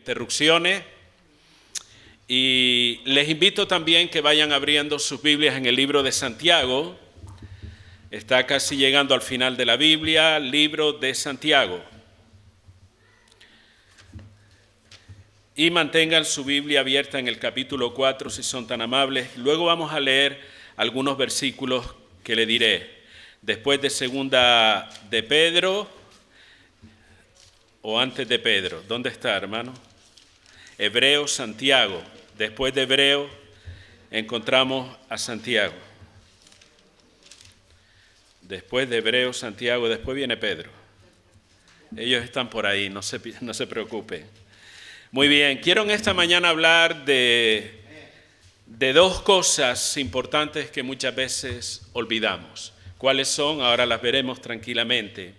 interrupciones. Y les invito también que vayan abriendo sus Biblias en el libro de Santiago. Está casi llegando al final de la Biblia, libro de Santiago. Y mantengan su Biblia abierta en el capítulo 4, si son tan amables. Luego vamos a leer algunos versículos que le diré. Después de segunda de Pedro, o antes de Pedro. ¿Dónde está, hermano? Hebreo, Santiago. Después de Hebreo encontramos a Santiago. Después de Hebreo, Santiago, después viene Pedro. Ellos están por ahí, no se preocupen. Muy bien, quiero en esta mañana hablar de dos cosas importantes que muchas veces olvidamos. ¿Cuáles son? Ahora las veremos tranquilamente.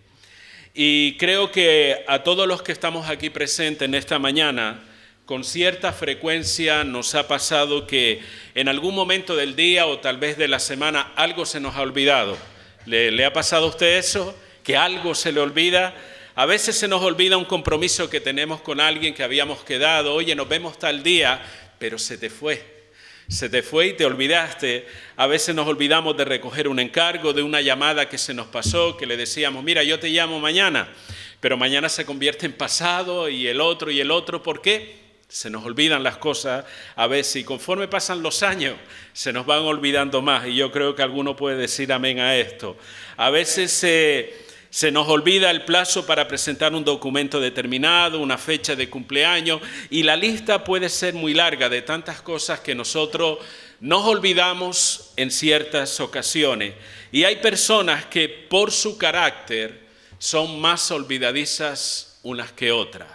Y creo que a todos los que estamos aquí presentes en esta mañana, con cierta frecuencia nos ha pasado que en algún momento del día o tal vez de la semana algo se nos ha olvidado. ¿Le ha pasado a usted eso? ¿Que algo se le olvida? A veces se nos olvida un compromiso que tenemos con alguien que habíamos quedado. Oye, nos vemos tal día, pero se te fue y te olvidaste. A veces nos olvidamos de recoger un encargo, de una llamada que se nos pasó, que le decíamos, mira, yo te llamo mañana, pero mañana se convierte en pasado y el otro. ¿Por qué? Se nos olvidan las cosas a veces y conforme pasan los años se nos van olvidando más y yo creo que alguno puede decir amén a esto. A veces se nos olvida el plazo para presentar un documento determinado, una fecha de cumpleaños y la lista puede ser muy larga de tantas cosas que nosotros nos olvidamos en ciertas ocasiones. Y hay personas que por su carácter son más olvidadizas unas que otras.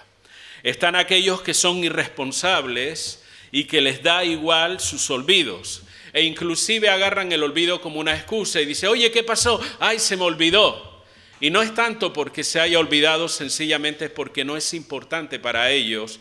Están aquellos que son irresponsables y que les da igual sus olvidos. E inclusive agarran el olvido como una excusa y dicen, oye, ¿qué pasó? Ay, se me olvidó. Y no es tanto porque se haya olvidado, sencillamente es porque no es importante para ellos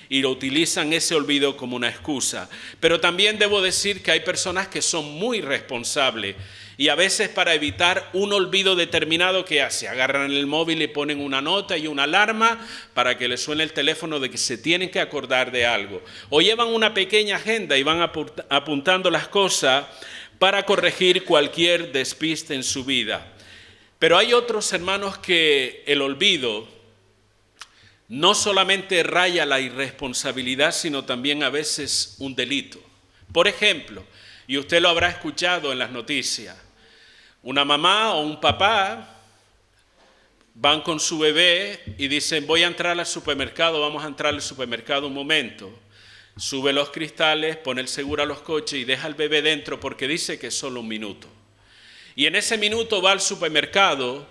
y lo utilizan ese olvido como una excusa. Pero también debo decir que hay personas que son muy responsables y a veces para evitar un olvido determinado, ¿qué hace? Agarran el móvil y ponen una nota y una alarma para que les suene el teléfono de que se tienen que acordar de algo. O llevan una pequeña agenda y van apuntando las cosas para corregir cualquier despiste en su vida. Pero hay otros hermanos que el olvido no solamente raya la irresponsabilidad, sino también a veces un delito. Por ejemplo, y usted lo habrá escuchado en las noticias, una mamá o un papá van con su bebé y dicen, voy a entrar al supermercado, vamos a entrar al supermercado un momento. Sube los cristales, pone el seguro a los coches y deja al bebé dentro porque dice que es solo un minuto. Y en ese minuto va al supermercado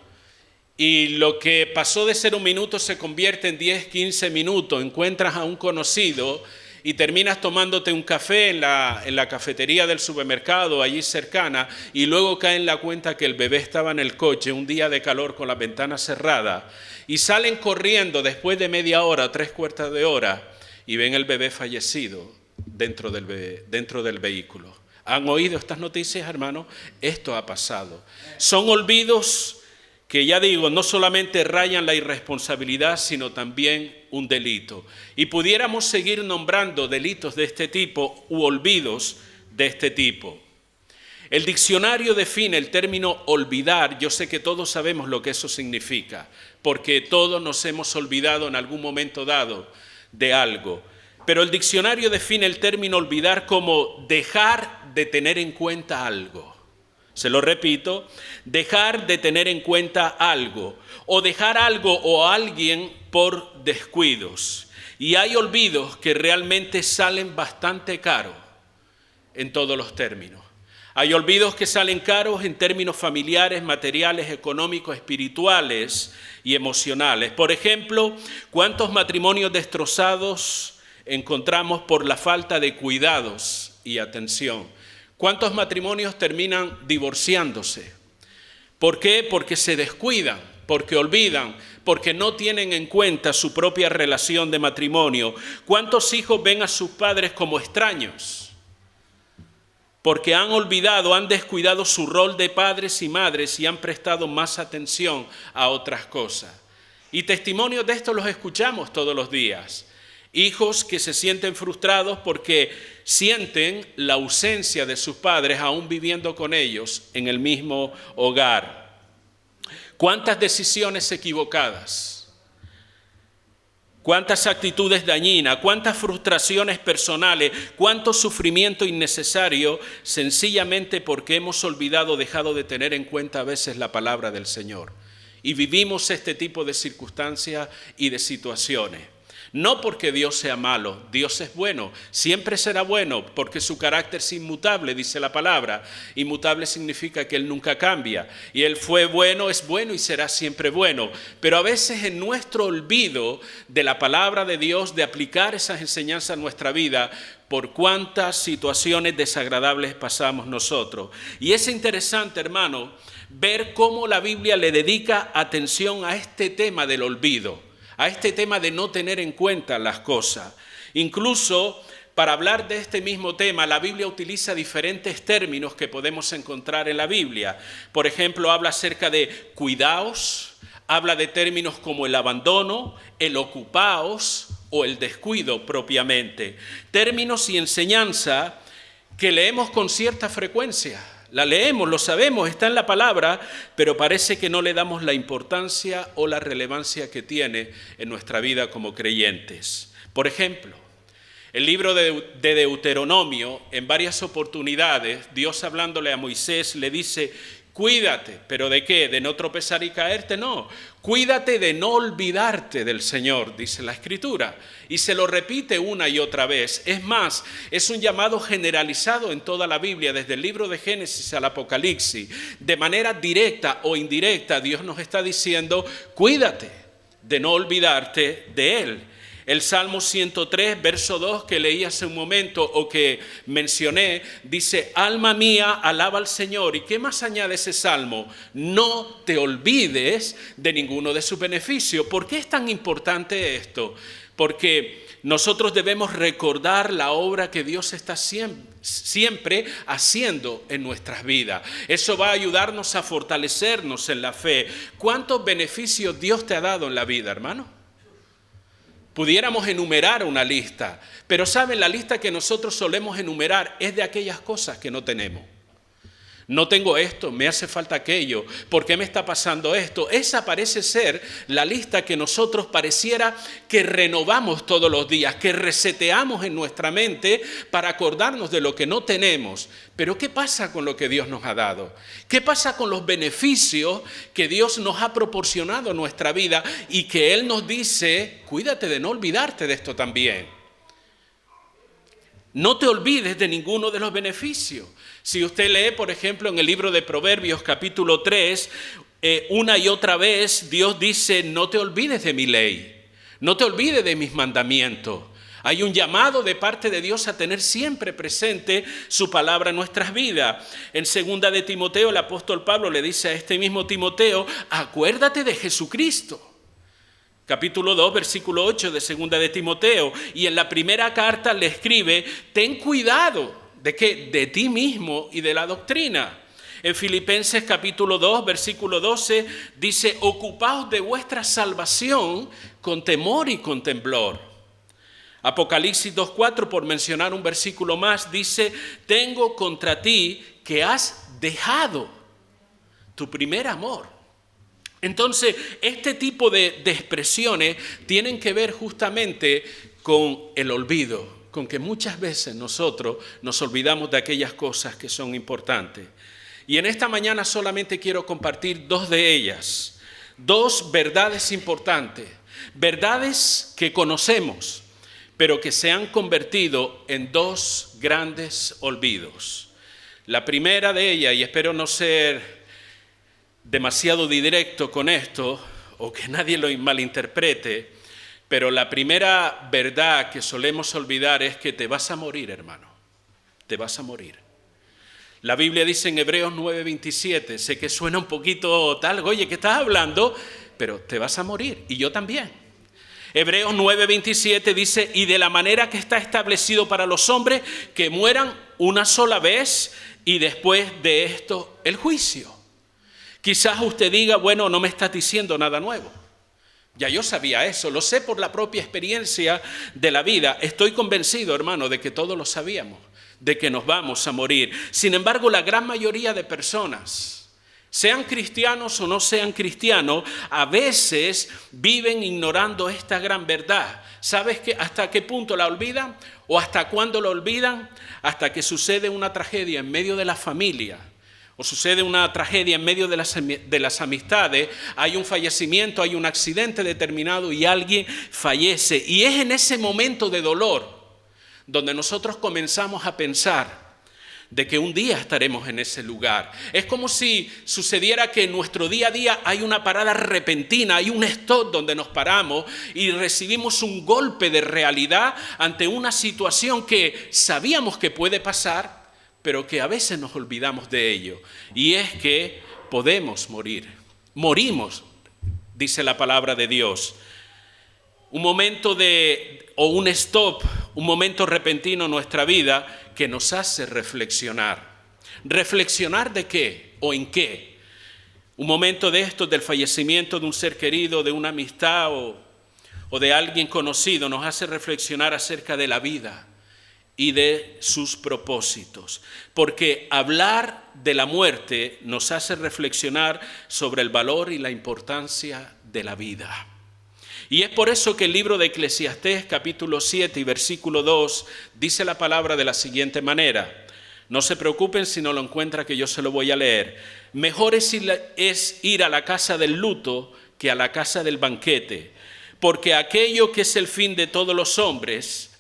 y lo que pasó de ser un minuto se convierte en 10, 15 minutos. Encuentras a un conocido y terminas tomándote un café en la cafetería del supermercado allí cercana y luego cae en la cuenta que el bebé estaba en el coche un día de calor con las ventanas cerradas y salen corriendo después de media hora, 3/4 de hora y ven el bebé fallecido dentro del vehículo. ¿Han oído estas noticias, hermanos? Esto ha pasado. Son olvidos que ya digo, no solamente rayan la irresponsabilidad, sino también un delito. Y pudiéramos seguir nombrando delitos de este tipo u olvidos de este tipo. El diccionario define el término olvidar. Yo sé que todos sabemos lo que eso significa, porque todos nos hemos olvidado en algún momento dado de algo. Pero el diccionario define el término olvidar como dejar de tener en cuenta algo. Se lo repito, dejar de tener en cuenta algo o dejar algo o a alguien por descuidos. Y hay olvidos que realmente salen bastante caros en todos los términos. Hay olvidos que salen caros en términos familiares, materiales, económicos, espirituales y emocionales. Por ejemplo, ¿cuántos matrimonios destrozados encontramos por la falta de cuidados y atención? ¿Cuántos matrimonios terminan divorciándose? ¿Por qué? Porque se descuidan, porque olvidan, porque no tienen en cuenta su propia relación de matrimonio. ¿Cuántos hijos ven a sus padres como extraños? Porque han olvidado, han descuidado su rol de padres y madres y han prestado más atención a otras cosas. Y testimonios de esto los escuchamos todos los días. Hijos que se sienten frustrados porque sienten la ausencia de sus padres aún viviendo con ellos en el mismo hogar. ¿Cuántas decisiones equivocadas? ¿Cuántas actitudes dañinas? ¿Cuántas frustraciones personales? ¿Cuánto sufrimiento innecesario? Sencillamente porque hemos olvidado, dejado de tener en cuenta a veces la palabra del Señor. Y vivimos este tipo de circunstancias y de situaciones. No porque Dios sea malo, Dios es bueno, siempre será bueno, porque su carácter es inmutable, dice la palabra. Inmutable significa que Él nunca cambia. Y Él fue bueno, es bueno y será siempre bueno. Pero a veces en nuestro olvido de la palabra de Dios, de aplicar esas enseñanzas a nuestra vida, por cuántas situaciones desagradables pasamos nosotros. Y es interesante, hermano, ver cómo la Biblia le dedica atención a este tema del olvido, a este tema de no tener en cuenta las cosas. Incluso para hablar de este mismo tema, la Biblia utiliza diferentes términos que podemos encontrar en la Biblia. Por ejemplo, habla acerca de cuidaos, habla de términos como el abandono, el ocupaos o el descuido propiamente. Términos y enseñanza que leemos con cierta frecuencia. La leemos, lo sabemos, está en la palabra, pero parece que no le damos la importancia o la relevancia que tiene en nuestra vida como creyentes. Por ejemplo, el libro de Deuteronomio, en varias oportunidades, Dios hablándole a Moisés le dice: cuídate, ¿pero de qué? ¿De no tropezar y caerte? No, cuídate de no olvidarte del Señor, dice la Escritura. Y se lo repite una y otra vez. Es más, es un llamado generalizado en toda la Biblia, desde el libro de Génesis al Apocalipsis. De manera directa o indirecta, Dios nos está diciendo: cuídate de no olvidarte de Él. El Salmo 103, verso 2, que leí hace un momento o que mencioné, dice: alma mía, alaba al Señor. ¿Y qué más añade ese Salmo? No te olvides de ninguno de sus beneficios. ¿Por qué es tan importante esto? Porque nosotros debemos recordar la obra que Dios está siempre haciendo en nuestras vidas. Eso va a ayudarnos a fortalecernos en la fe. ¿Cuántos beneficios Dios te ha dado en la vida, hermano? Pudiéramos enumerar una lista, pero ¿saben? La lista que nosotros solemos enumerar es de aquellas cosas que no tenemos. No tengo esto, me hace falta aquello, ¿por qué me está pasando esto? Esa parece ser la lista que nosotros pareciera que renovamos todos los días, que reseteamos en nuestra mente para acordarnos de lo que no tenemos. Pero ¿qué pasa con lo que Dios nos ha dado? ¿Qué pasa con los beneficios que Dios nos ha proporcionado en nuestra vida y que Él nos dice: cuídate de no olvidarte de esto también? No te olvides de ninguno de los beneficios. Si usted lee, por ejemplo, en el libro de Proverbios, capítulo 3, una y otra vez Dios dice: no te olvides de mi ley, no te olvides de mis mandamientos. Hay un llamado de parte de Dios a tener siempre presente su palabra en nuestras vidas. En 2 de Timoteo, el apóstol Pablo le dice a este mismo Timoteo: acuérdate de Jesucristo. Capítulo 2, versículo 8 de 2 de Timoteo. Y en la primera carta le escribe: ten cuidado. ¿De qué? De ti mismo y de la doctrina. En Filipenses capítulo 2, versículo 12, dice: ocupaos de vuestra salvación con temor y con temblor. Apocalipsis 2:4, por mencionar un versículo más, dice: tengo contra ti que has dejado tu primer amor. Entonces, este tipo de expresiones tienen que ver justamente con el olvido, con que muchas veces nosotros nos olvidamos de aquellas cosas que son importantes. Y en esta mañana solamente quiero compartir dos de ellas, dos verdades importantes, verdades que conocemos, pero que se han convertido en dos grandes olvidos. La primera de ellas, y espero no ser demasiado directo con esto, o que nadie lo malinterprete, pero la primera verdad que solemos olvidar es que te vas a morir, hermano. Te vas a morir. La Biblia dice en Hebreos 9:27, sé que suena un poquito tal, oye, ¿qué estás hablando? Pero te vas a morir, y yo también. Hebreos 9:27 dice: y de la manera que está establecido para los hombres, que mueran una sola vez, y después de esto el juicio. Quizás usted diga: bueno, no me estás diciendo nada nuevo. Ya yo sabía eso, lo sé por la propia experiencia de la vida. Estoy convencido, hermano, de que todos lo sabíamos, de que nos vamos a morir. Sin embargo, la gran mayoría de personas, sean cristianos o no sean cristianos, a veces viven ignorando esta gran verdad. ¿Sabes hasta qué punto la olvidan? ¿O hasta cuándo la olvidan? Hasta que sucede una tragedia en medio de la familia, o sucede una tragedia en medio de las amistades, hay un fallecimiento, hay un accidente determinado y alguien fallece. Y es en ese momento de dolor donde nosotros comenzamos a pensar de que un día estaremos en ese lugar. Es como si sucediera que en nuestro día a día hay una parada repentina, hay un stop donde nos paramos y recibimos un golpe de realidad ante una situación que sabíamos que puede pasar, pero que a veces nos olvidamos de ello. Y es que podemos morir. Morimos, dice la palabra de Dios. Un momento o un stop, un momento repentino en nuestra vida que nos hace reflexionar. ¿Reflexionar de qué o en qué? Un momento de esto, del fallecimiento de un ser querido, de una amistad o de alguien conocido, nos hace reflexionar acerca de la vida y de sus propósitos. Porque hablar de la muerte nos hace reflexionar sobre el valor y la importancia de la vida. Y es por eso que el libro de Eclesiastés, capítulo 7 y versículo 2, dice la palabra de la siguiente manera. No se preocupen si no lo encuentra, que yo se lo voy a leer. Mejor es ir a la casa del luto que a la casa del banquete. Porque aquello es el fin de todos los hombres,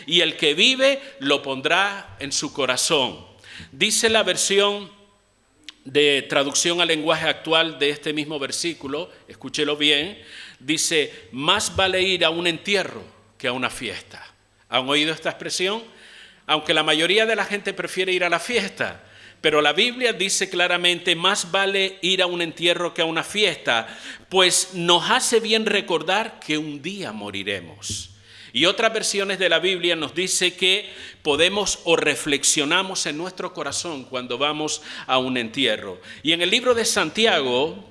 y el que vive lo pondrá en su corazón. Dice la versión de traducción al lenguaje actual de este mismo versículo, escúchelo bien, dice, más vale ir a un entierro que a una fiesta. ¿Han oído esta expresión? Aunque la mayoría de la gente prefiere ir a la fiesta, pero la Biblia dice claramente, más vale ir a un entierro que a una fiesta, pues nos hace bien recordar que un día moriremos. Y otras versiones de la Biblia nos dice que podemos o reflexionamos en nuestro corazón cuando vamos a un entierro. Y en el libro de Santiago,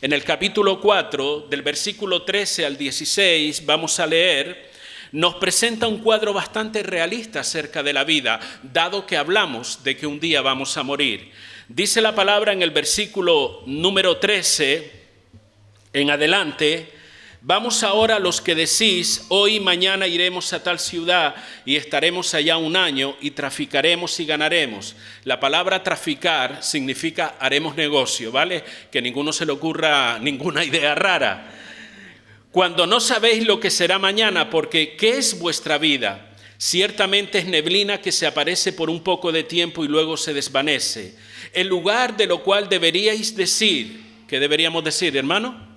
en el capítulo 4, del versículo 13 al 16, vamos a leer, nos presenta un cuadro bastante realista acerca de la vida, dado que hablamos de que un día vamos a morir. Dice la palabra en el versículo número 13, en adelante, vamos ahora los que decís, hoy y mañana iremos a tal ciudad y estaremos allá un año y traficaremos y ganaremos. La palabra traficar significa haremos negocio, ¿vale? Que ninguno se le ocurra ninguna idea rara. Cuando no sabéis lo que será mañana, porque ¿qué es vuestra vida? Ciertamente es neblina que se aparece por un poco de tiempo y luego se desvanece. En lugar de lo cual deberíais decir, ¿qué deberíamos decir, hermano?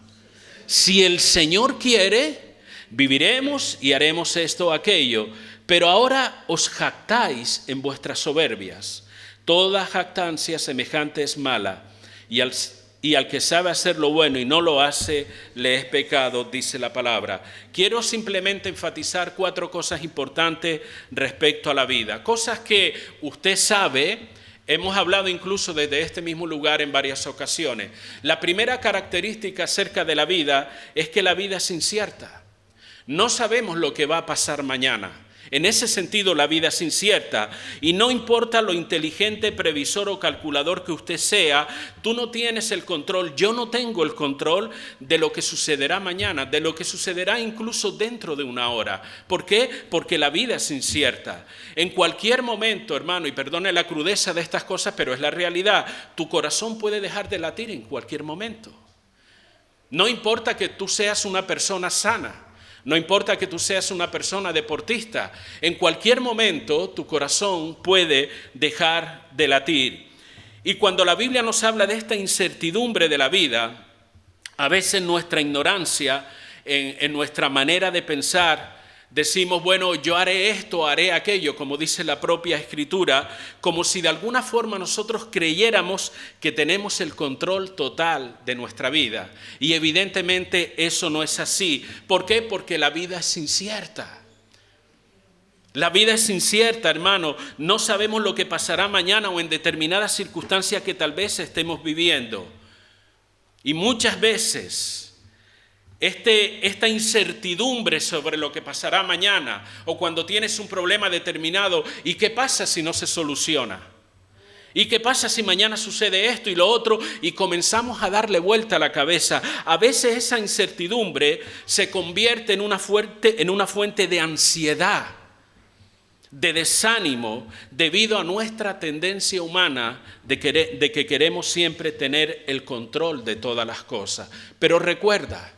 Si el Señor quiere, viviremos y haremos esto o aquello. Pero ahora os jactáis en vuestras soberbias. Toda jactancia semejante es mala, y al que sabe hacer lo bueno y no lo hace, le es pecado, dice la palabra. Quiero simplemente enfatizar 4 cosas importantes respecto a la vida. Cosas que usted sabe, hemos hablado incluso desde este mismo lugar en varias ocasiones. La primera característica acerca de la vida es que la vida es incierta. No sabemos lo que va a pasar mañana. En ese sentido, la vida es incierta y no importa lo inteligente, previsor o calculador que usted sea, tú no tienes el control, yo no tengo el control de lo que sucederá mañana, de lo que sucederá incluso dentro de una hora. ¿Por qué? Porque la vida es incierta. En cualquier momento, hermano, y perdone la crudeza de estas cosas, pero es la realidad, tu corazón puede dejar de latir en cualquier momento. No importa que tú seas una persona sana. No importa que tú seas una persona deportista, en cualquier momento tu corazón puede dejar de latir. Y cuando la Biblia nos habla de esta incertidumbre de la vida, a veces nuestra ignorancia, en nuestra manera de pensar, decimos, bueno, yo haré esto, haré aquello, como dice la propia Escritura, como si de alguna forma nosotros creyéramos que tenemos el control total de nuestra vida. Y evidentemente eso no es así. ¿Por qué? Porque la vida es incierta. La vida es incierta, hermano. No sabemos lo que pasará mañana o en determinadas circunstancias que tal vez estemos viviendo. Y muchas veces esta incertidumbre sobre lo que pasará mañana o cuando tienes un problema determinado. ¿Y qué pasa si no se soluciona? ¿Y qué pasa si mañana sucede esto y lo otro? Y comenzamos a darle vuelta a la cabeza. A veces esa incertidumbre se convierte en una fuente de ansiedad, de desánimo, debido a nuestra tendencia humana de que queremos siempre tener el control de todas las cosas. Pero recuerda,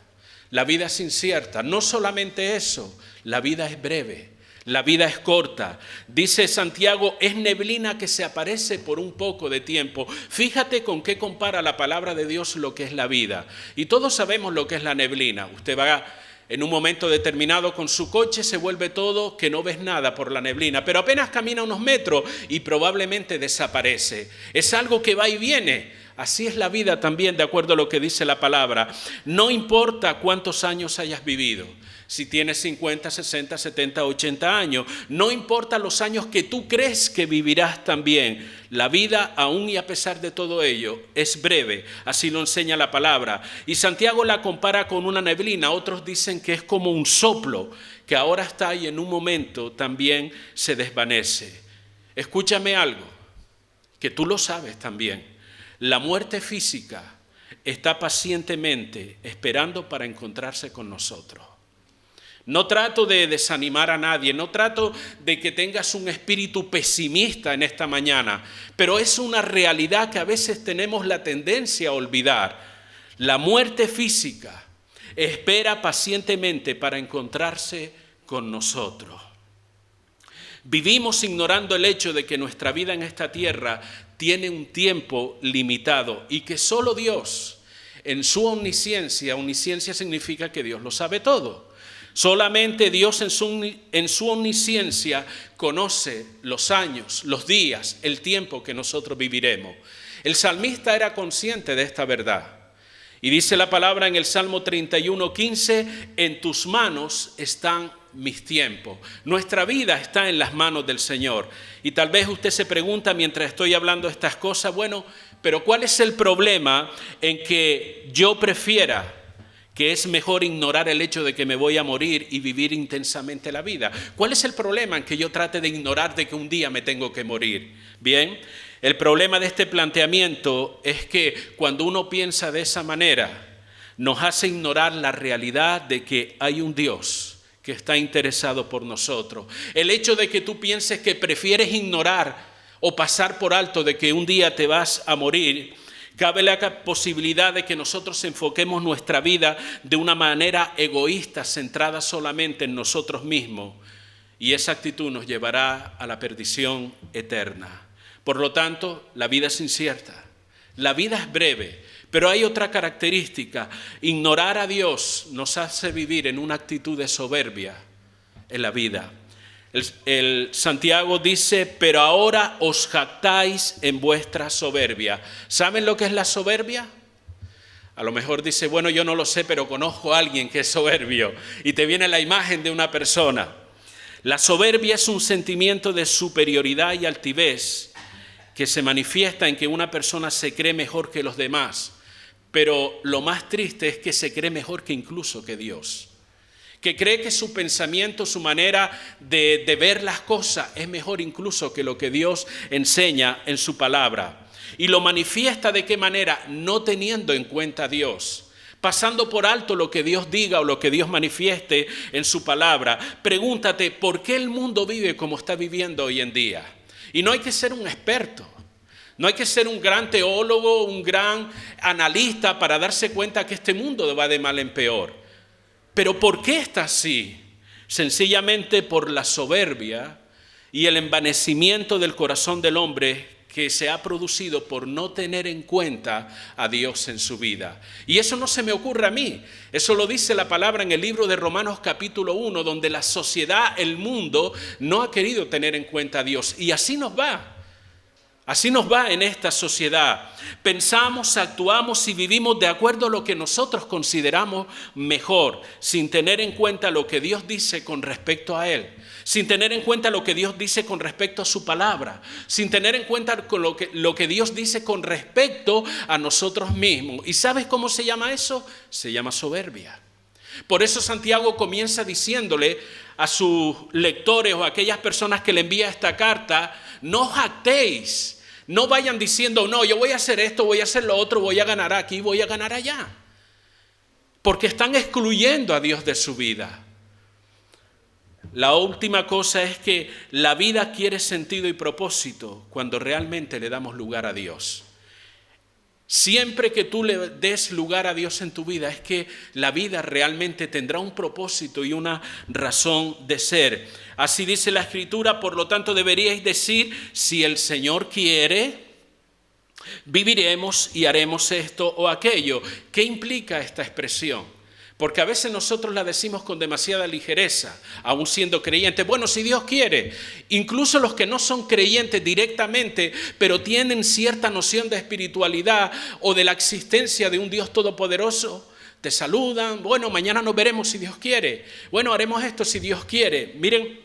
la vida es incierta. No solamente eso, la vida es breve, la vida es corta. Dice Santiago, es neblina que se aparece por un poco de tiempo. Fíjate con qué compara la palabra de Dios lo que es la vida. Y todos sabemos lo que es la neblina. Usted va en un momento determinado con su coche, se vuelve todo que no ves nada por la neblina, pero apenas camina unos metros y probablemente desaparece. Es algo que va y viene. Así es la vida también, de acuerdo a lo que dice la palabra. No importa cuántos años hayas vivido, si tienes 50, 60, 70, 80 años, no importa los años que tú crees que vivirás también. La vida, aún y a pesar de todo ello, es breve, así lo enseña la palabra. Y Santiago la compara con una neblina, otros dicen que es como un soplo, que ahora está y en un momento también se desvanece. Escúchame algo, que tú lo sabes también. La muerte física está pacientemente esperando para encontrarse con nosotros. No trato de desanimar a nadie, no trato de que tengas un espíritu pesimista en esta mañana, pero es una realidad que a veces tenemos la tendencia a olvidar. La muerte física espera pacientemente para encontrarse con nosotros. Vivimos ignorando el hecho de que nuestra vida en esta tierra tiene un tiempo limitado y que solo Dios, en su omnisciencia significa que Dios lo sabe todo. Solamente Dios en su omnisciencia conoce los años, los días, el tiempo que nosotros viviremos. El salmista era consciente de esta verdad. Y dice la palabra en el Salmo 31:15, en tus manos están mis tiempos. Nuestra vida está en las manos del Señor. Y tal vez usted se pregunta mientras estoy hablando estas cosas, bueno, pero ¿cuál es el problema en que yo prefiera que es mejor ignorar el hecho de que me voy a morir y vivir intensamente la vida? ¿Cuál es el problema en que yo trate de ignorar de que un día me tengo que morir? Bien, el problema de este planteamiento es que cuando uno piensa de esa manera, nos hace ignorar la realidad de que hay un Dios que está interesado por nosotros. El hecho de que tú pienses que prefieres ignorar o pasar por alto de que un día te vas a morir, cabe la posibilidad de que nosotros enfoquemos nuestra vida de una manera egoísta, centrada solamente en nosotros mismos, y esa actitud nos llevará a la perdición eterna. Por lo tanto, la vida es incierta, la vida es breve, pero hay otra característica. Ignorar a Dios nos hace vivir en una actitud de soberbia en la vida. El Santiago dice, pero ahora os jactáis en vuestra soberbia. ¿Saben lo que es la soberbia? A lo mejor dice, bueno, yo no lo sé, pero conozco a alguien que es soberbio. Y te viene la imagen de una persona. La soberbia es un sentimiento de superioridad y altivez que se manifiesta en que una persona se cree mejor que los demás. Pero lo más triste es que se cree mejor que incluso que Dios. Que cree que su pensamiento, su manera de ver las cosas es mejor incluso que lo que Dios enseña en su palabra. Y lo manifiesta ¿de qué manera? No teniendo en cuenta a Dios. Pasando por alto lo que Dios diga o lo que Dios manifieste en su palabra. Pregúntate, ¿por qué el mundo vive como está viviendo hoy en día? Y no hay que ser un experto. No hay que ser un gran teólogo, un gran analista para darse cuenta que este mundo va de mal en peor. ¿Pero por qué está así? Sencillamente por la soberbia y el envanecimiento del corazón del hombre que se ha producido por no tener en cuenta a Dios en su vida. Y eso no se me ocurre a mí. Eso lo dice la palabra en el libro de Romanos capítulo 1, donde la sociedad, el mundo, no ha querido tener en cuenta a Dios. Y así nos va. Así nos va en esta sociedad. Pensamos, actuamos y vivimos de acuerdo a lo que nosotros consideramos mejor, sin tener en cuenta lo que Dios dice con respecto a Él, sin tener en cuenta lo que Dios dice con respecto a su palabra, sin tener en cuenta lo que Dios dice con respecto a nosotros mismos. ¿Y sabes cómo se llama eso? Se llama soberbia. Por eso Santiago comienza diciéndole a sus lectores o a aquellas personas que le envía esta carta, no jactéis, no vayan diciendo, no, yo voy a hacer esto, voy a hacer lo otro, voy a ganar aquí, voy a ganar allá. Porque están excluyendo a Dios de su vida. La última cosa es que la vida adquiere sentido y propósito cuando realmente le damos lugar a Dios. Siempre que tú le des lugar a Dios en tu vida, es que la vida realmente tendrá un propósito y una razón de ser. Así dice la Escritura, por lo tanto deberíais decir, si el Señor quiere, viviremos y haremos esto o aquello. ¿Qué implica esta expresión? Porque a veces nosotros la decimos con demasiada ligereza, aún siendo creyentes. Bueno, si Dios quiere, incluso los que no son creyentes directamente, pero tienen cierta noción de espiritualidad o de la existencia de un Dios todopoderoso, te saludan. Bueno, mañana nos veremos si Dios quiere. Bueno, haremos esto si Dios quiere. Miren,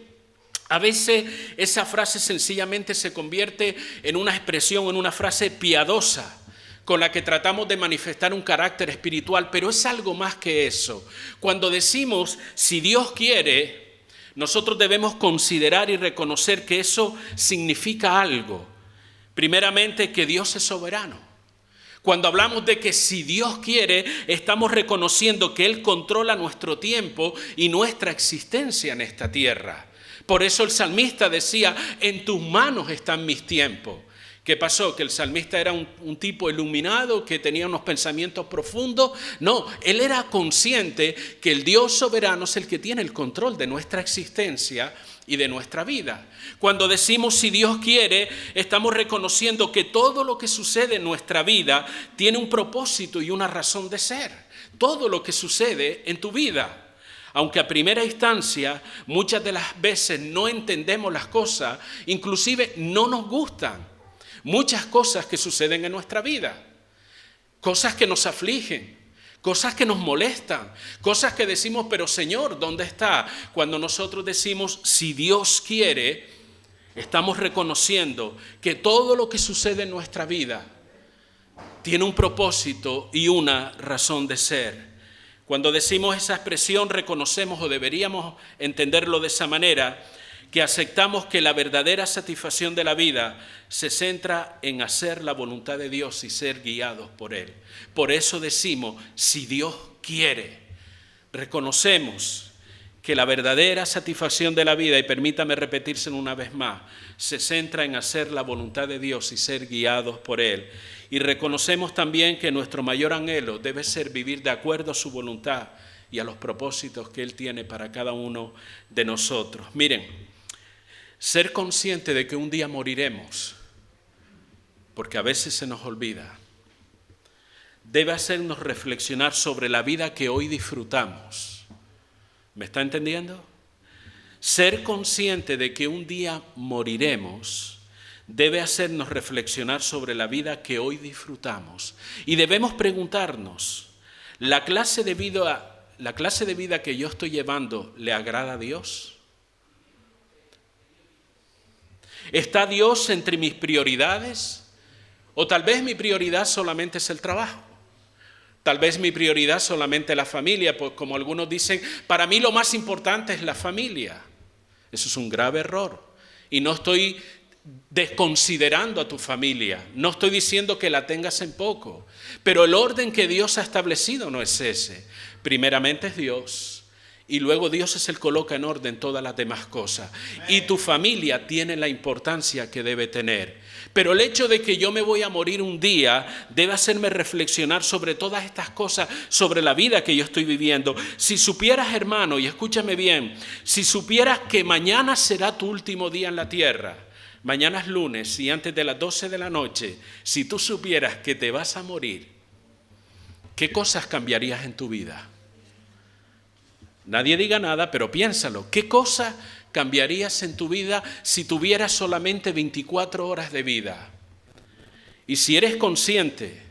a veces esa frase sencillamente se convierte en una expresión, en una frase piadosa, con la que tratamos de manifestar un carácter espiritual, pero es algo más que eso. Cuando decimos, si Dios quiere, nosotros debemos considerar y reconocer que eso significa algo. Primeramente, que Dios es soberano. Cuando hablamos de que si Dios quiere, estamos reconociendo que Él controla nuestro tiempo y nuestra existencia en esta tierra. Por eso el salmista decía, en tus manos están mis tiempos. ¿Qué pasó? ¿Que el salmista era un tipo iluminado que tenía unos pensamientos profundos? No, él era consciente que el Dios soberano es el que tiene el control de nuestra existencia y de nuestra vida. Cuando decimos si Dios quiere, estamos reconociendo que todo lo que sucede en nuestra vida tiene un propósito y una razón de ser. Todo lo que sucede en tu vida. Aunque a primera instancia muchas de las veces no entendemos las cosas, inclusive no nos gustan. Muchas cosas que suceden en nuestra vida, cosas que nos afligen, cosas que nos molestan, cosas que decimos, pero Señor, ¿dónde está? Cuando nosotros decimos, si Dios quiere, estamos reconociendo que todo lo que sucede en nuestra vida tiene un propósito y una razón de ser. Cuando decimos esa expresión, reconocemos o deberíamos entenderlo de esa manera, que aceptamos que la verdadera satisfacción de la vida se centra en hacer la voluntad de Dios y ser guiados por Él. Por eso decimos, si Dios quiere, reconocemos que la verdadera satisfacción de la vida, y permítame repetírselo una vez más, se centra en hacer la voluntad de Dios y ser guiados por Él. Y reconocemos también que nuestro mayor anhelo debe ser vivir de acuerdo a su voluntad y a los propósitos que Él tiene para cada uno de nosotros. Miren, ser consciente de que un día moriremos, porque a veces se nos olvida, debe hacernos reflexionar sobre la vida que hoy disfrutamos. ¿Me está entendiendo? Ser consciente de que un día moriremos debe hacernos reflexionar sobre la vida que hoy disfrutamos. Y debemos preguntarnos, ¿la clase de vida que yo estoy llevando le agrada a Dios? ¿Está Dios entre mis prioridades? O tal vez mi prioridad solamente es el trabajo. Tal vez mi prioridad solamente es la familia, pues como algunos dicen, para mí lo más importante es la familia. Eso es un grave error. Y no estoy desconsiderando a tu familia, no estoy diciendo que la tengas en poco, pero el orden que Dios ha establecido no es ese. Primeramente es Dios. Y luego Dios es el que coloca en orden todas las demás cosas. Y tu familia tiene la importancia que debe tener. Pero el hecho de que yo me voy a morir un día debe hacerme reflexionar sobre todas estas cosas, sobre la vida que yo estoy viviendo. Si supieras, hermano, y escúchame bien, si supieras que mañana será tu último día en la tierra, mañana es lunes y antes de las 12 de la noche, si tú supieras que te vas a morir, ¿qué cosas cambiarías en tu vida? Nadie diga nada, pero piénsalo. ¿Qué cosa cambiarías en tu vida si tuvieras solamente 24 horas de vida? Y si eres consciente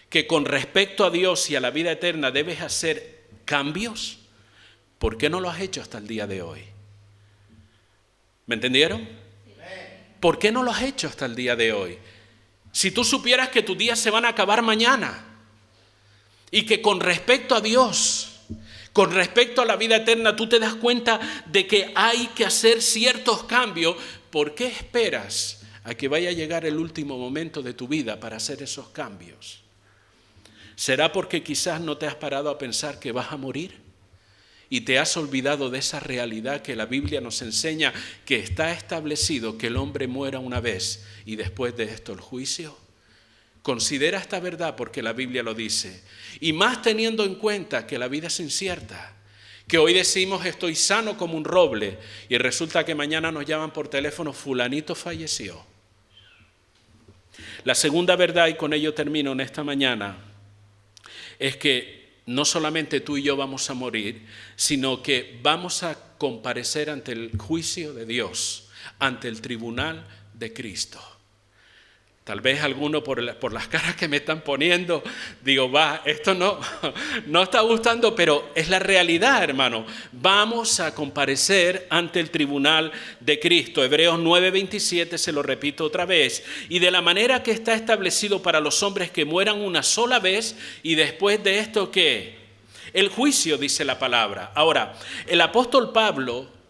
que con respecto a Dios y a la vida eterna debes hacer cambios, ¿por qué no lo has hecho hasta el día de hoy? ¿Me entendieron? ¿Por qué no lo has hecho hasta el día de hoy? Si tú supieras que tus días se van a acabar mañana y que con respecto a Dios, Con respecto a la vida eterna, tú te das cuenta de que hay que hacer ciertos cambios. ¿Por qué esperas a que vaya a llegar el último momento de tu vida para hacer esos cambios? ¿Será porque quizás no te has parado a pensar que vas a morir? Y te has olvidado de esa realidad que la Biblia nos enseña, que está establecido que el hombre muera una vez y después de esto el juicio. Considera esta verdad porque la Biblia lo dice. Y más teniendo en cuenta que la vida es incierta, que hoy decimos estoy sano como un roble y resulta que mañana nos llaman por teléfono, fulanito falleció. La segunda verdad, y con ello termino en esta mañana, es que no solamente tú y yo vamos a morir, sino que vamos a comparecer ante el juicio de Dios, ante el tribunal de Cristo. Tal vez alguno por las caras que me están poniendo, digo, esto no está gustando, pero es la realidad, hermano. Vamos a comparecer ante el tribunal de Cristo. Hebreos 9:27, se lo repito otra vez. Y de la manera que está establecido para los hombres que mueran una sola vez, y después de esto, ¿qué? El juicio, dice la palabra. Ahora, el apóstol Pablo,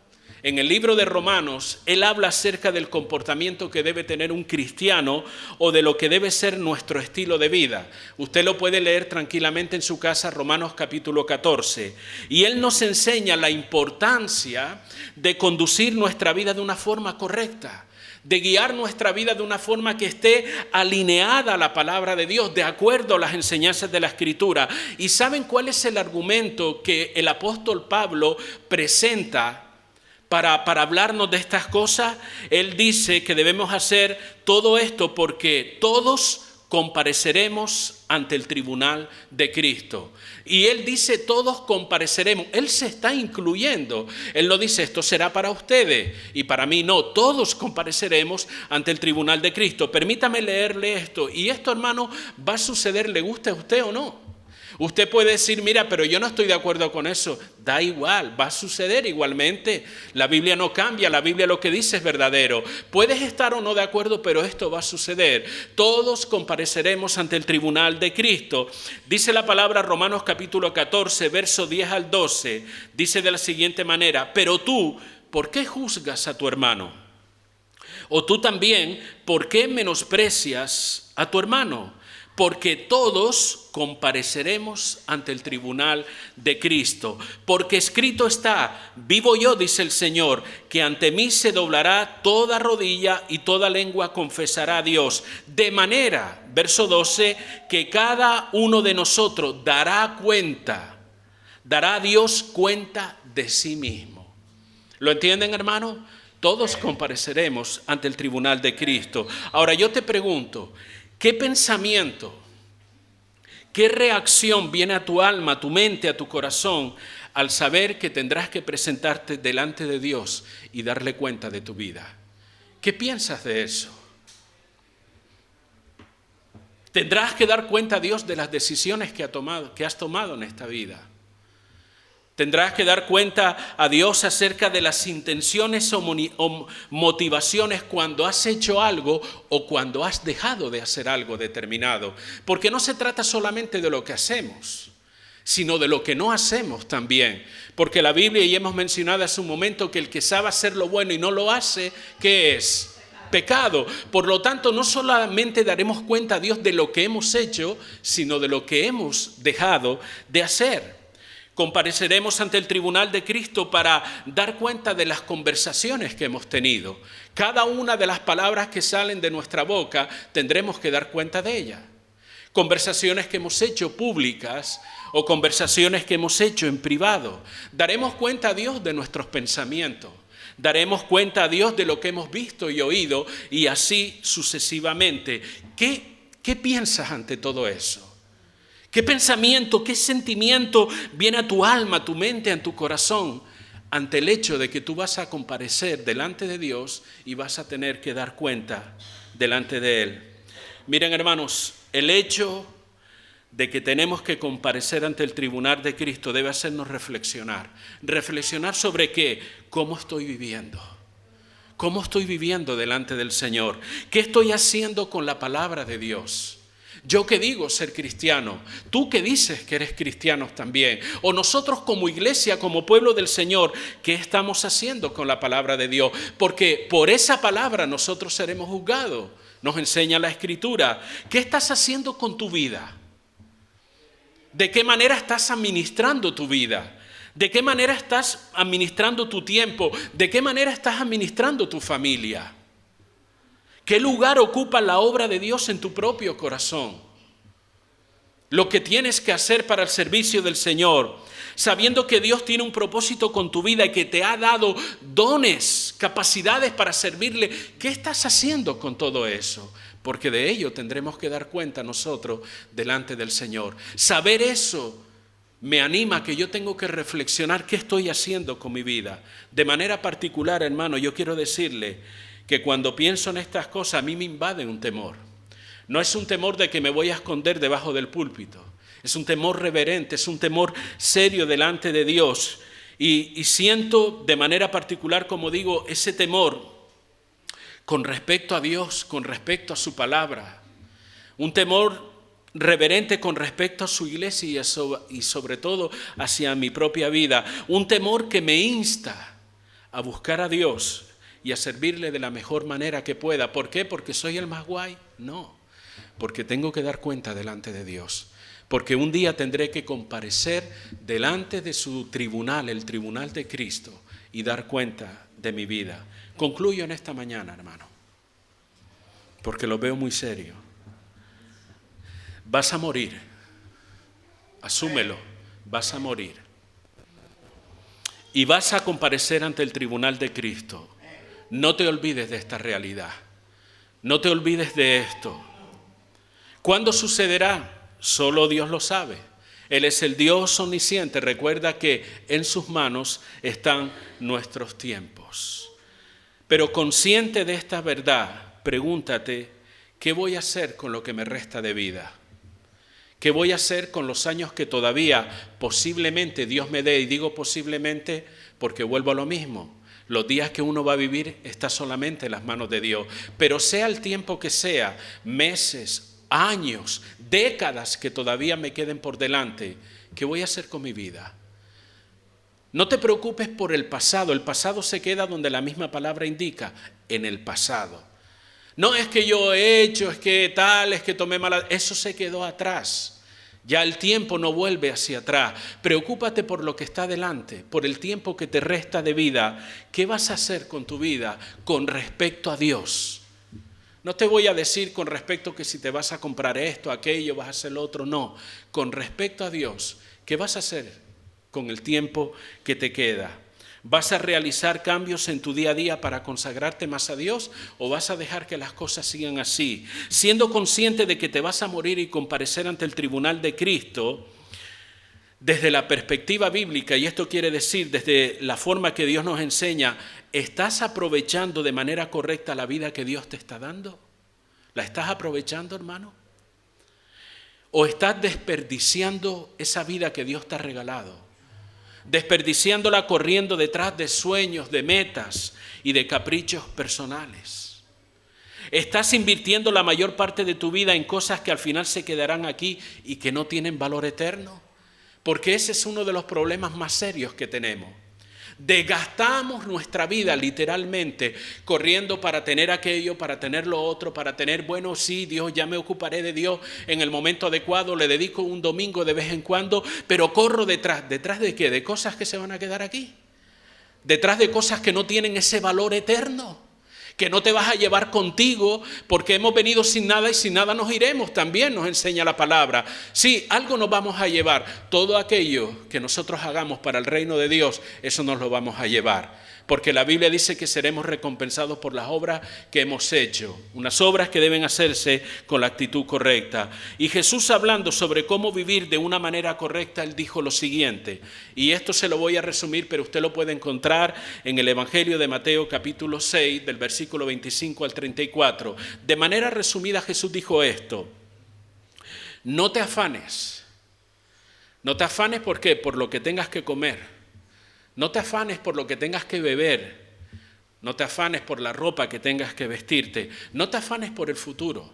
en el libro de Romanos, él habla acerca del comportamiento que debe tener un cristiano o de lo que debe ser nuestro estilo de vida. Usted lo puede leer tranquilamente en su casa, Romanos capítulo 14. Y él nos enseña la importancia de conducir nuestra vida de una forma correcta, de guiar nuestra vida de una forma que esté alineada a la palabra de Dios, de acuerdo a las enseñanzas de la Escritura. ¿Y saben cuál es el argumento que el apóstol Pablo presenta para hablarnos de estas cosas? Él dice que debemos hacer todo esto porque todos compareceremos ante el tribunal de Cristo. Y él dice todos compareceremos. Él se está incluyendo. Él no dice esto será para ustedes y para mí no. Todos compareceremos ante el tribunal de Cristo. Permítame leerle esto. Y esto, hermano, va a suceder, le guste a usted o no. Usted puede decir, mira, pero yo no estoy de acuerdo con eso. Da igual, va a suceder igualmente. La Biblia no cambia, la Biblia lo que dice es verdadero. Puedes estar o no de acuerdo, pero esto va a suceder. Todos compareceremos ante el tribunal de Cristo. Dice la palabra Romanos capítulo 14, verso 10 al 12. Dice de la siguiente manera, pero tú, ¿por qué juzgas a tu hermano? O tú también, ¿por qué menosprecias a tu hermano? Porque todos compareceremos ante el tribunal de Cristo. Porque escrito está, vivo yo, dice el Señor, que ante mí se doblará toda rodilla y toda lengua confesará a Dios. De manera, verso 12, que cada uno de nosotros dará a Dios cuenta de sí mismo. ¿Lo entienden, hermano? Todos compareceremos ante el tribunal de Cristo. Ahora yo te pregunto, ¿qué pensamiento, qué reacción viene a tu alma, a tu mente, a tu corazón al saber que tendrás que presentarte delante de Dios y darle cuenta de tu vida? ¿Qué piensas de eso? Tendrás que dar cuenta a Dios de las decisiones que has tomado en esta vida. Tendrás que dar cuenta a Dios acerca de las intenciones o motivaciones cuando has hecho algo o cuando has dejado de hacer algo determinado. Porque no se trata solamente de lo que hacemos, sino de lo que no hacemos también. Porque la Biblia, y hemos mencionado hace un momento, que el que sabe hacer lo bueno y no lo hace, ¿qué es? Pecado. Por lo tanto, no solamente daremos cuenta a Dios de lo que hemos hecho, sino de lo que hemos dejado de hacer. Compareceremos ante el tribunal de Cristo para dar cuenta de las conversaciones que hemos tenido. Cada una de las palabras que salen de nuestra boca tendremos que dar cuenta de ellas. Conversaciones que hemos hecho públicas o conversaciones que hemos hecho en privado. Daremos cuenta a Dios de nuestros pensamientos. Daremos cuenta a Dios de lo que hemos visto y oído y así sucesivamente. ¿Qué piensas ante todo eso? ¿Qué pensamiento, qué sentimiento viene a tu alma, a tu mente, a tu corazón ante el hecho de que tú vas a comparecer delante de Dios y vas a tener que dar cuenta delante de Él? Miren, hermanos, el hecho de que tenemos que comparecer ante el tribunal de Cristo debe hacernos reflexionar. ¿Reflexionar sobre qué? ¿Cómo estoy viviendo? ¿Cómo estoy viviendo delante del Señor? ¿Qué estoy haciendo con la palabra de Dios? Yo que digo ser cristiano, tú que dices que eres cristiano también, o nosotros como iglesia, como pueblo del Señor, ¿qué estamos haciendo con la palabra de Dios? Porque por esa palabra nosotros seremos juzgados. Nos enseña la Escritura. ¿Qué estás haciendo con tu vida? ¿De qué manera estás administrando tu vida? ¿De qué manera estás administrando tu tiempo? ¿De qué manera estás administrando tu familia? ¿Qué lugar ocupa la obra de Dios en tu propio corazón? Lo que tienes que hacer para el servicio del Señor, sabiendo que Dios tiene un propósito con tu vida y que te ha dado dones, capacidades para servirle. ¿Qué estás haciendo con todo eso? Porque de ello tendremos que dar cuenta nosotros delante del Señor. Saber eso me anima a que yo tengo que reflexionar qué estoy haciendo con mi vida. De manera particular, hermano, yo quiero decirle que cuando pienso en estas cosas a mí me invade un temor. No es un temor de que me voy a esconder debajo del púlpito. Es un temor reverente, es un temor serio delante de Dios. Y siento de manera particular, como digo, ese temor con respecto a Dios, con respecto a su palabra. Un temor reverente con respecto a su iglesia y sobre todo hacia mi propia vida. Un temor que me insta a buscar a Dios y a servirle de la mejor manera que pueda. ¿Por qué? ¿Porque soy el más guay? No, porque tengo que dar cuenta delante de Dios. Porque un día tendré que comparecer delante de su tribunal, el tribunal de Cristo, y dar cuenta de mi vida. Concluyo en esta mañana, hermano, porque lo veo muy serio. Vas a morir, asúmelo, vas a morir. Y vas a comparecer ante el tribunal de Cristo. No te olvides de esta realidad. No te olvides de esto. ¿Cuándo sucederá? Solo Dios lo sabe. Él es el Dios omnisciente. Recuerda que en sus manos están nuestros tiempos. Pero consciente de esta verdad, pregúntate, ¿qué voy a hacer con lo que me resta de vida? ¿Qué voy a hacer con los años que todavía posiblemente Dios me dé? Y digo posiblemente porque vuelvo a lo mismo. Los días que uno va a vivir está solamente en las manos de Dios. Pero sea el tiempo que sea, meses, años, décadas que todavía me queden por delante, ¿qué voy a hacer con mi vida? No te preocupes por el pasado se queda donde la misma palabra indica, en el pasado. No es que yo he hecho, es que tal, es que tomé mala, eso se quedó atrás. Ya el tiempo no vuelve hacia atrás. Preocúpate por lo que está delante, por el tiempo que te resta de vida. ¿Qué vas a hacer con tu vida con respecto a Dios? No te voy a decir con respecto que si te vas a comprar esto, aquello, vas a hacer lo otro. No, con respecto a Dios, ¿qué vas a hacer con el tiempo que te queda? ¿Vas a realizar cambios en tu día a día para consagrarte más a Dios o vas a dejar que las cosas sigan así? Siendo consciente de que te vas a morir y comparecer ante el tribunal de Cristo, desde la perspectiva bíblica, y esto quiere decir desde la forma que Dios nos enseña, ¿estás aprovechando de manera correcta la vida que Dios te está dando? ¿La estás aprovechando, hermano? ¿O estás desperdiciando esa vida que Dios te ha regalado? Desperdiciándola corriendo detrás de sueños, de metas y de caprichos personales. Estás invirtiendo la mayor parte de tu vida en cosas que al final se quedarán aquí y que no tienen valor eterno. Porque ese es uno de los problemas más serios que tenemos. Desgastamos nuestra vida literalmente corriendo para tener aquello, para tener lo otro, para tener, bueno, sí, Dios, ya me ocuparé de Dios en el momento adecuado, le dedico un domingo de vez en cuando, pero corro detrás ¿de qué? De cosas que se van a quedar aquí, detrás de cosas que no tienen ese valor eterno, que no te vas a llevar contigo porque hemos venido sin nada y sin nada nos iremos, también nos enseña la palabra. Sí, algo nos vamos a llevar, todo aquello que nosotros hagamos para el reino de Dios, eso nos lo vamos a llevar. Porque la Biblia dice que seremos recompensados por las obras que hemos hecho, unas obras que deben hacerse con la actitud correcta. Y Jesús, hablando sobre cómo vivir de una manera correcta, Él dijo lo siguiente, y esto se lo voy a resumir, pero usted lo puede encontrar en el Evangelio de Mateo capítulo 6, del versículo 25 al 34. De manera resumida, Jesús dijo esto: no te afanes. No te afanes, ¿por qué? Por lo que tengas que comer. No te afanes por lo que tengas que beber. No te afanes por la ropa que tengas que vestirte. No te afanes por el futuro.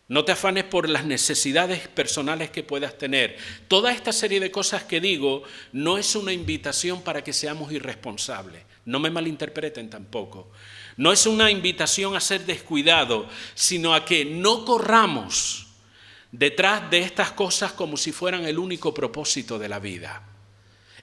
No te afanes por las necesidades personales que puedas tener. Toda esta serie de cosas que digo no es una invitación para que seamos irresponsables. No me malinterpreten tampoco. No es una invitación a ser descuidado, sino a que no corramos detrás de estas cosas como si fueran el único propósito de la vida.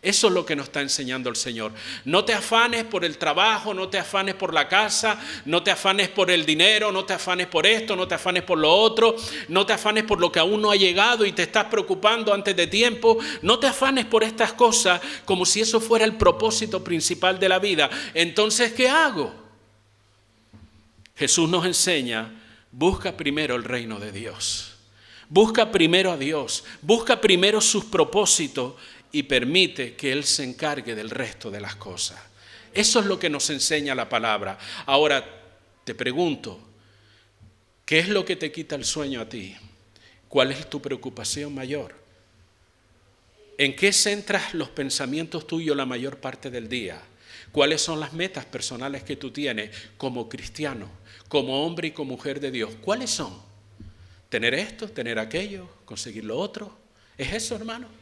Eso es lo que nos está enseñando el Señor. No te afanes por el trabajo, no te afanes por la casa, no te afanes por el dinero, no te afanes por esto, no te afanes por lo otro, no te afanes por lo que aún no ha llegado y te estás preocupando antes de tiempo. No te afanes por estas cosas como si eso fuera el propósito principal de la vida. Entonces, ¿qué hago? Jesús nos enseña, busca primero el reino de Dios. Busca primero a Dios, busca primero sus propósitos y permite que Él se encargue del resto de las cosas. Eso es lo que nos enseña la palabra. Ahora, te pregunto, ¿qué es lo que te quita el sueño a ti? ¿Cuál es tu preocupación mayor? ¿En qué centras los pensamientos tuyos la mayor parte del día? ¿Cuáles son las metas personales que tú tienes como cristiano, como hombre y como mujer de Dios? ¿Cuáles son? ¿Tener esto, tener aquello, conseguir lo otro? ¿Es eso, hermano?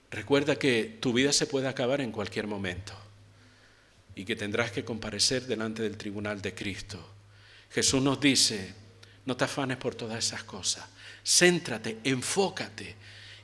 Recuerda que tu vida se puede acabar en cualquier momento y que tendrás que comparecer delante del tribunal de Cristo. Jesús nos dice, no te afanes por todas esas cosas, céntrate, enfócate.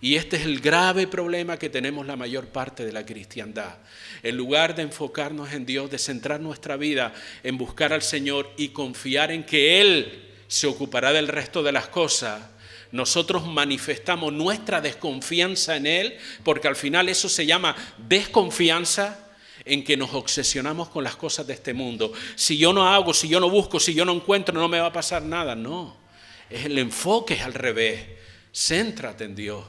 Y este es el grave problema que tenemos la mayor parte de la cristiandad. En lugar de enfocarnos en Dios, de centrar nuestra vida en buscar al Señor y confiar en que Él se ocupará del resto de las cosas, nosotros manifestamos nuestra desconfianza en Él, porque al final eso se llama desconfianza, en que nos obsesionamos con las cosas de este mundo. Si yo no hago, si yo no busco, si yo no encuentro, no me va a pasar nada. No, el enfoque es al revés. Céntrate en Dios,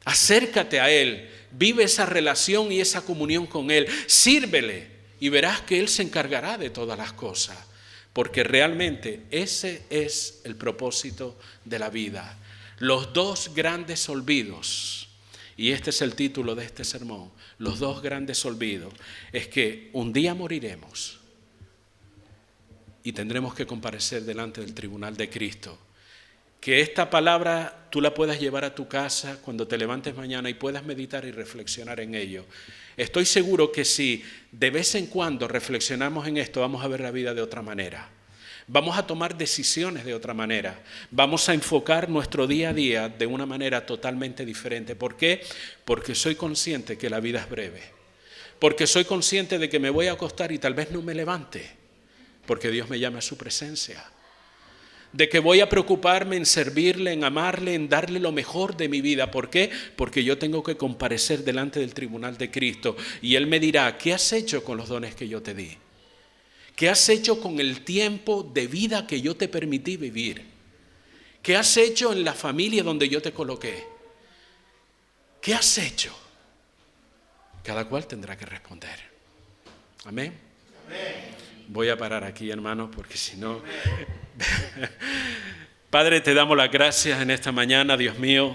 acércate a Él, vive esa relación y esa comunión con Él, sírvele y verás que Él se encargará de todas las cosas. Porque realmente ese es el propósito de la vida. Los dos grandes olvidos, y este es el título de este sermón, los dos grandes olvidos, es que un día moriremos y tendremos que comparecer delante del tribunal de Cristo. Que esta palabra tú la puedas llevar a tu casa cuando te levantes mañana y puedas meditar y reflexionar en ello. Estoy seguro que si de vez en cuando reflexionamos en esto, vamos a ver la vida de otra manera. Vamos a tomar decisiones de otra manera. Vamos a enfocar nuestro día a día de una manera totalmente diferente. ¿Por qué? Porque soy consciente que la vida es breve. Porque soy consciente de que me voy a acostar y tal vez no me levante. Porque Dios me llama a su presencia. De que voy a preocuparme en servirle, en amarle, en darle lo mejor de mi vida. ¿Por qué? Porque yo tengo que comparecer delante del tribunal de Cristo y Él me dirá, ¿qué has hecho con los dones que yo te di? ¿Qué has hecho con el tiempo de vida que yo te permití vivir? ¿Qué has hecho en la familia donde yo te coloqué? ¿Qué has hecho? Cada cual tendrá que responder. Amén. Amén. Voy a parar aquí, hermanos, porque si no... Padre, te damos las gracias en esta mañana, Dios mío.